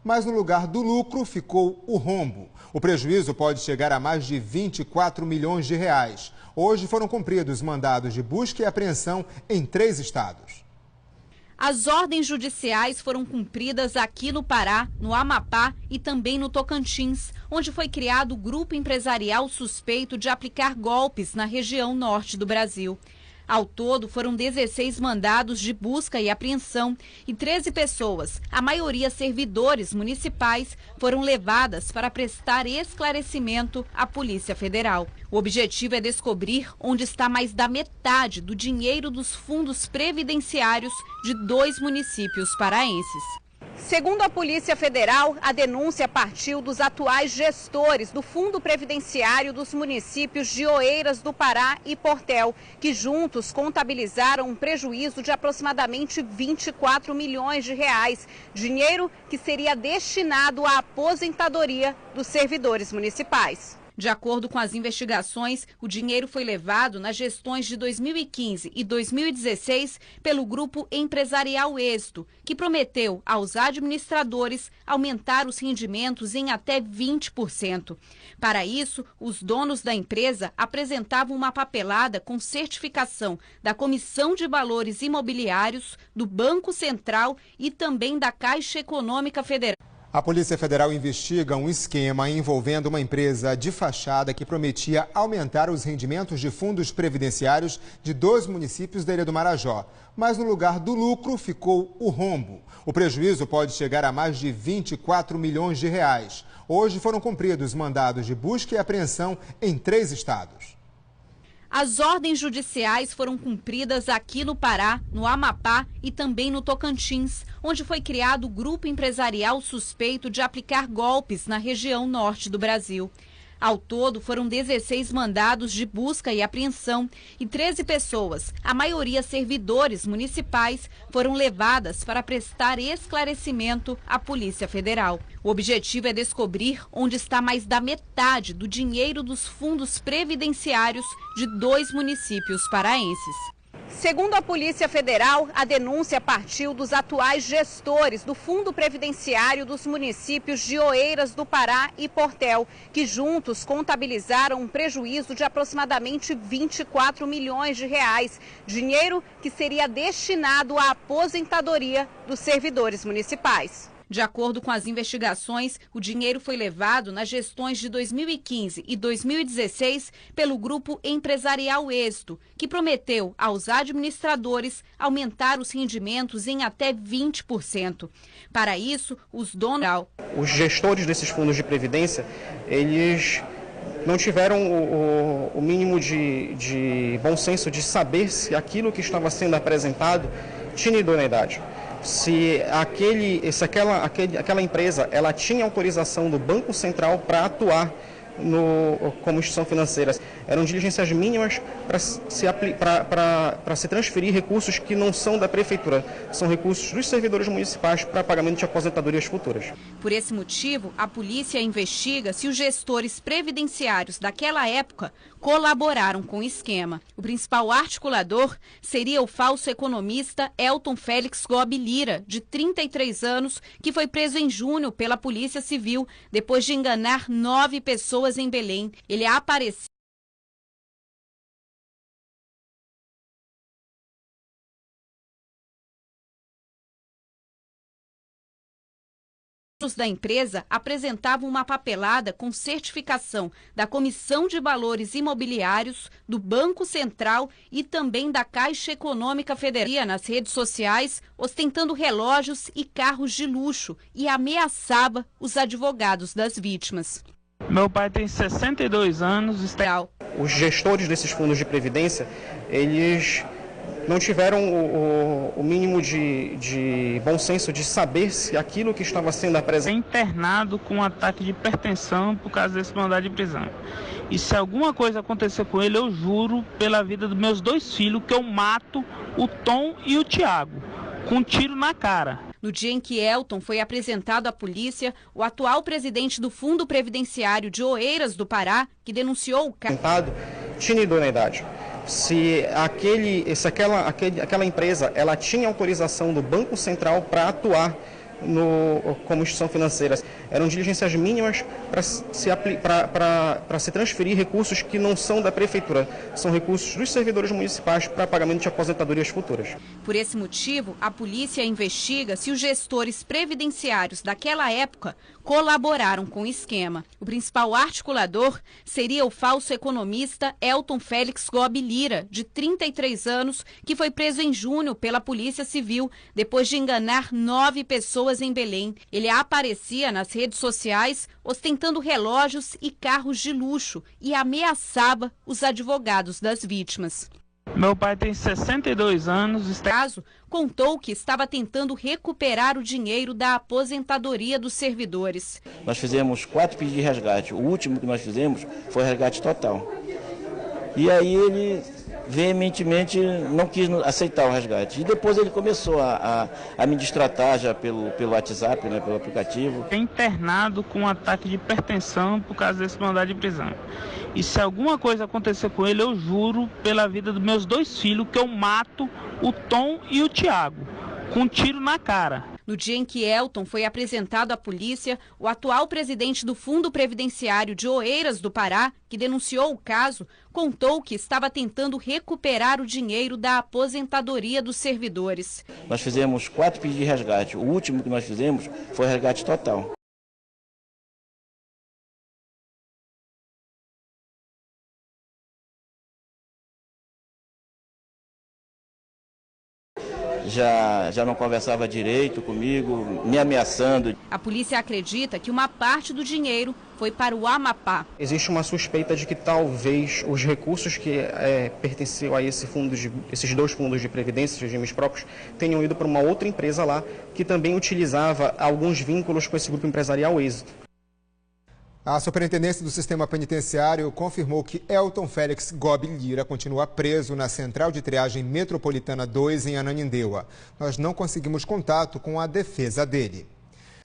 Mas no lugar do lucro ficou o rombo. O prejuízo pode chegar a mais de 24 milhões de reais. Hoje foram cumpridos mandados de busca e apreensão em 3 estados. As ordens judiciais foram cumpridas aqui no Pará, no Amapá e também no Tocantins, onde foi criado o grupo empresarial suspeito de aplicar golpes na região norte do Brasil. Ao todo, foram 16 mandados de busca e apreensão e 13 pessoas, a maioria servidores municipais, foram levadas para prestar esclarecimento à Polícia Federal. O objetivo é descobrir onde está mais da metade do dinheiro dos fundos previdenciários de 2 municípios paraenses. Segundo a Polícia Federal, a denúncia partiu dos atuais gestores do Fundo Previdenciário dos municípios de Oeiras do Pará e Portel, que juntos contabilizaram um prejuízo de aproximadamente 24 milhões de reais, dinheiro que seria destinado à aposentadoria dos servidores municipais. De acordo com as investigações, o dinheiro foi levado nas gestões de 2015 e 2016 pelo Grupo Empresarial Êxito, que prometeu aos administradores aumentar os rendimentos em até 20%. Para isso, os donos da empresa apresentavam uma papelada com certificação da Comissão de Valores Imobiliários, do Banco Central e também da Caixa Econômica Federal. A Polícia Federal investiga um esquema envolvendo uma empresa de fachada que prometia aumentar os rendimentos de fundos previdenciários de 2 municípios da Ilha do Marajó. Mas no lugar do lucro ficou o rombo. O prejuízo pode chegar a mais de 24 milhões de reais. Hoje foram cumpridos mandados de busca e apreensão em 3 estados. As ordens judiciais foram cumpridas aqui no Pará, no Amapá e também no Tocantins, onde foi criado o grupo empresarial suspeito de aplicar golpes na região norte do Brasil. Ao todo, foram 16 mandados de busca e apreensão e 13 pessoas, a maioria servidores municipais, foram levadas para prestar esclarecimento à Polícia Federal. O objetivo é descobrir onde está mais da metade do dinheiro dos fundos previdenciários de 2 municípios paraenses. Segundo a Polícia Federal, a denúncia partiu dos atuais gestores do Fundo Previdenciário dos municípios de Oeiras do Pará e Portel, que juntos contabilizaram um prejuízo de aproximadamente 24 milhões de reais, dinheiro que seria destinado à aposentadoria dos servidores municipais. De acordo com as investigações, o dinheiro foi levado nas gestões de 2015 e 2016 pelo Grupo Empresarial Êxito, que prometeu aos administradores aumentar os rendimentos em até 20%. Para isso, os donos... Os gestores desses fundos de previdência, eles não tiveram o mínimo de bom senso de saber se aquilo que estava sendo apresentado tinha idoneidade. Se aquela empresa ela tinha autorização do Banco Central para atuar como instituição financeira. Eram diligências mínimas para se transferir recursos que não são da Prefeitura, são recursos dos servidores municipais para pagamento de aposentadorias futuras. Por esse motivo, a polícia investiga se os gestores previdenciários daquela época colaboraram com o esquema. O principal articulador seria o falso economista Elton Félix Gobi Lira, de 33 anos, que foi preso em junho pela Polícia Civil depois de enganar 9 pessoas em Belém. Ele apareceu da empresa apresentavam uma papelada com certificação da Comissão de Valores Imobiliários, do Banco Central e também da Caixa Econômica Federal nas redes sociais, ostentando relógios e carros de luxo e ameaçava os advogados das vítimas. Meu pai tem 62 anos. Os gestores desses fundos de previdência, eles não tiveram o mínimo de bom senso de saber se aquilo que estava sendo apresentado... É internado com um ataque de hipertensão por causa desse mandado de prisão. E se alguma coisa acontecer com ele, eu juro pela vida dos meus 2 filhos que eu mato o Tom e o Tiago, com um tiro na cara. No dia em que Elton foi apresentado à polícia, o atual presidente do Fundo Previdenciário de Oeiras do Pará, que denunciou o caso... Tinha idoneidade. Se aquela empresa ela tinha autorização do Banco Central para atuar como instituição financeira. Eram diligências mínimas para se transferir recursos que não são da prefeitura, são recursos dos servidores municipais para pagamento de aposentadorias futuras. Por esse motivo, a polícia investiga se os gestores previdenciários daquela época colaboraram com o esquema. O principal articulador seria o falso economista Elton Félix Gobi Lira, de 33 anos, que foi preso em junho pela Polícia Civil, depois de enganar 9 pessoas em Belém. Ele aparecia nas redes sociais ostentando relógios e carros de luxo e ameaçava os advogados das vítimas. Meu pai tem 62 anos. O caso contou que estava tentando recuperar o dinheiro da aposentadoria dos servidores. Nós fizemos 4 pedidos de resgate. O último que nós fizemos foi resgate total. E aí ele veementemente não quis aceitar o resgate. E depois ele começou a me destratar já pelo WhatsApp, né, pelo aplicativo. É internado com um ataque de hipertensão por causa desse mandado de prisão. E se alguma coisa acontecer com ele, eu juro pela vida dos meus 2 filhos que eu mato o Tom e o Tiago, com um tiro na cara. No dia em que Elton foi apresentado à polícia, o atual presidente do Fundo Previdenciário de Oeiras do Pará, que denunciou o caso, contou que estava tentando recuperar o dinheiro da aposentadoria dos servidores. Nós fizemos 4 pedidos de resgate. O último que nós fizemos foi resgate total. Já não conversava direito comigo, me ameaçando. A polícia acredita que uma parte do dinheiro foi para o Amapá. Existe uma suspeita de que talvez os recursos que pertenciam a esses 2 fundos de previdência, regimes próprios, tenham ido para uma outra empresa lá que também utilizava alguns vínculos com esse grupo empresarial Êxito. A Superintendência do Sistema Penitenciário confirmou que Elton Félix Gobi Lira continua preso na Central de Triagem Metropolitana 2 em Ananindeua. Nós não conseguimos contato com a defesa dele.